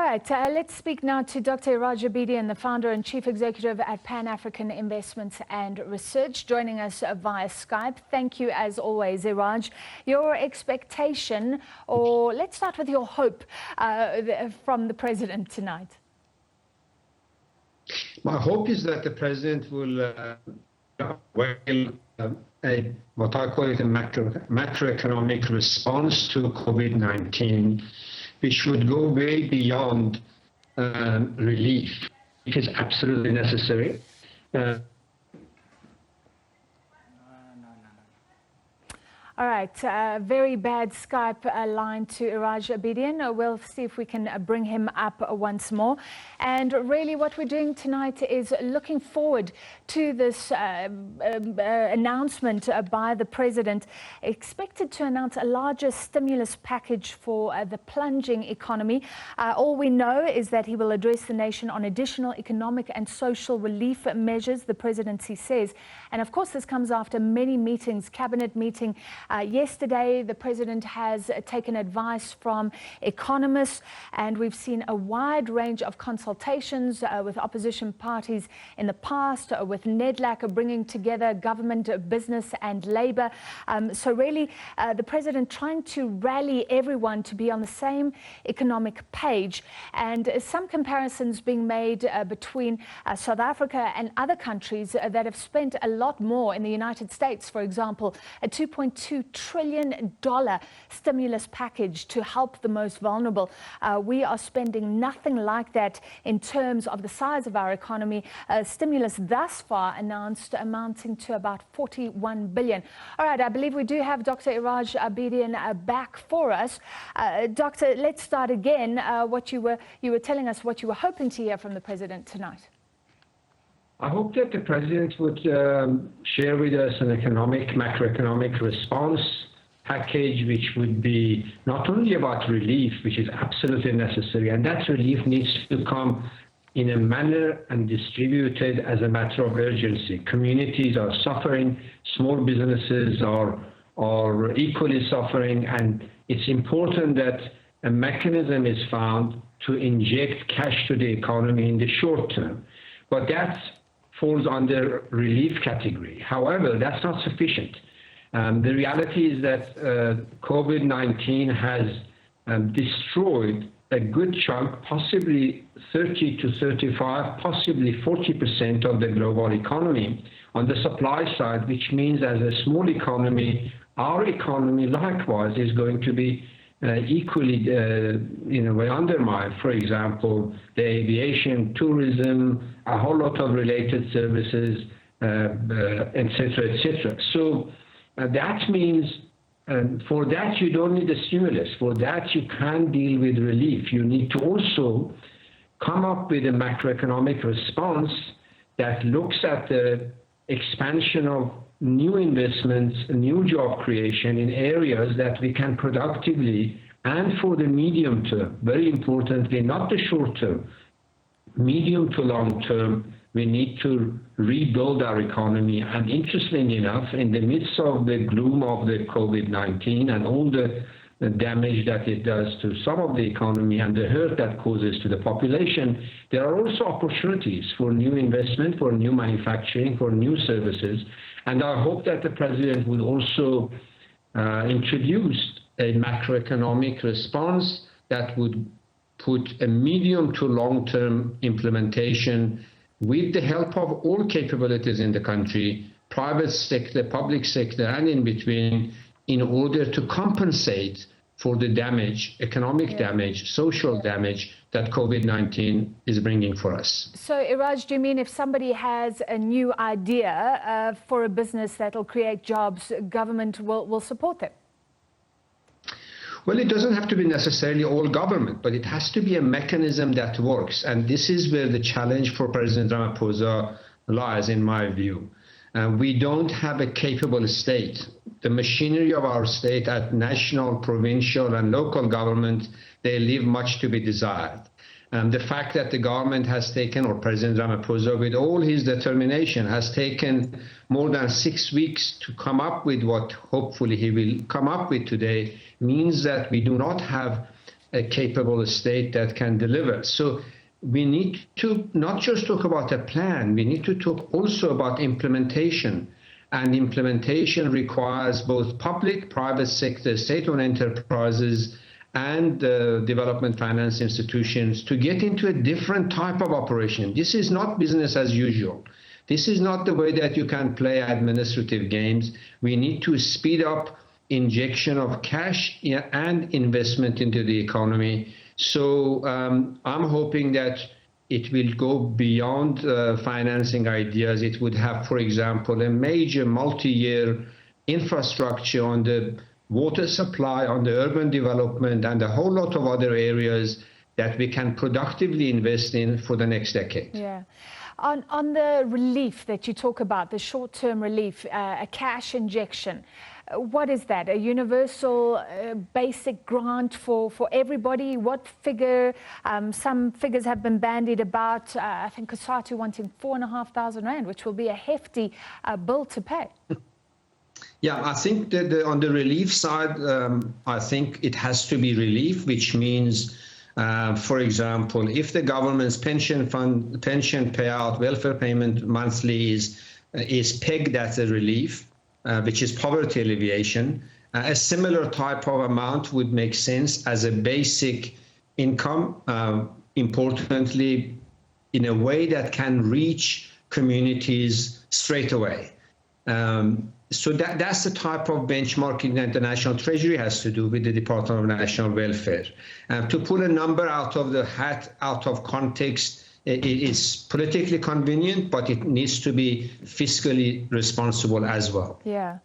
right, let's speak now to Dr. Iraj Abedian, the founder and chief executive at Pan-African Investments and Research, joining us via Skype. Thank you, as always, Iraj. Your expectation, or let's start with your hope from the president tonight. My hope is that the president will what I call it a macroeconomic response to COVID-19, which would go way beyond relief. It is absolutely necessary. All right, very bad Skype line to Iraj Abedian. We'll see if we can bring him up once more. And really what we're doing tonight is looking forward to this announcement by the president, expected to announce a larger stimulus package for the plunging economy. All we know is that he will address the nation on additional economic and social relief measures, the presidency says. And of course, this comes after many meetings, cabinet meeting. Yesterday, the president has taken advice from economists, and we've seen a wide range of consultations with opposition parties in the past, with NEDLAC bringing together government, business and labor. So really, the president trying to rally everyone to be on the same economic page, and some comparisons being made between South Africa and other countries that have spent a lot more. In the United States, for example, a $2.2 trillion stimulus package to help the most vulnerable. We are spending nothing like that in terms of the size of our economy. Stimulus thus far announced amounting to about 41 billion. All right, I believe we do have Dr. Iraj Abedian back for us. Doctor, let's start again. You were telling us what you were hoping to hear from the president tonight. I hope that the president would share with us an macroeconomic response package, which would be not only about relief, which is absolutely necessary, and that relief needs to come in a manner and distributed as a matter of urgency. Communities are suffering, small businesses are equally suffering, and it's important that a mechanism is found to inject cash to the economy in the short term. But that falls under relief category. However, that's not sufficient. The reality is that COVID-19 has destroyed a good chunk, possibly 30 to 35, possibly 40% of the global economy on the supply side, which means as a small economy, our economy likewise is going to be equally, in a way, undermined. For example, the aviation, tourism, a whole lot of related services, et cetera, et cetera. So that means for that you don't need a stimulus. For that you can't deal with relief. You need to also come up with a macroeconomic response that looks at the expansion of new investments, new job creation in areas that we can productively, and for the medium term, very importantly, not the short term, medium to long term, we need to rebuild our economy. And interestingly enough, in the midst of the gloom of the COVID-19 and all the damage that it does to some of the economy and the hurt that causes to the population, there are also opportunities for new investment, for new manufacturing, for new services. And I hope that the president will also introduce a macroeconomic response that would put a medium to long-term implementation with the help of all capabilities in the country, private sector, public sector, and in between, in order to compensate for the damage, economic damage, social damage that COVID-19 is bringing for us. So, Iraj, do you mean if somebody has a new idea for a business that will create jobs, government will support them? Well, it doesn't have to be necessarily all government, but it has to be a mechanism that works. And this is where the challenge for President Ramaphosa lies, in my view. We don't have a capable state. The machinery of our state at national, provincial, and local government, they leave much to be desired. The fact that the government has taken, or President Ramaphosa, with all his determination, has taken more than 6 weeks to come up with what hopefully he will come up with today, means that we do not have a capable state that can deliver. So we need to not just talk about a plan, we need to talk also about implementation. And implementation requires both public, private sector, state-owned enterprises, and development finance institutions to get into a different type of operation. This is not business as usual. This is not the way that you can play administrative games. We need to speed up injection of cash and investment into the economy. So I'm hoping that it will go beyond financing ideas. It would have, for example, a major multi-year infrastructure on the water supply, on the urban development, and a whole lot of other areas that we can productively invest in for the next decade. Yeah. On the relief that you talk about, the short-term relief, a cash injection, what is that? A universal basic grant for everybody? What figure? Some figures have been bandied about. I think Kasatu wanting 4,500 rand, which will be a hefty bill to pay. Yeah, I think that on the relief side, I think it has to be relief, which means, for example, if the government's pension payout, welfare payment monthly is pegged as a relief, which is poverty alleviation, a similar type of amount would make sense as a basic income, importantly, in a way that can reach communities straight away. So that's the type of benchmarking that the National Treasury has to do with the Department of National Welfare. To pull a number out of the hat, out of context, it is politically convenient, but it needs to be fiscally responsible as well. Yeah.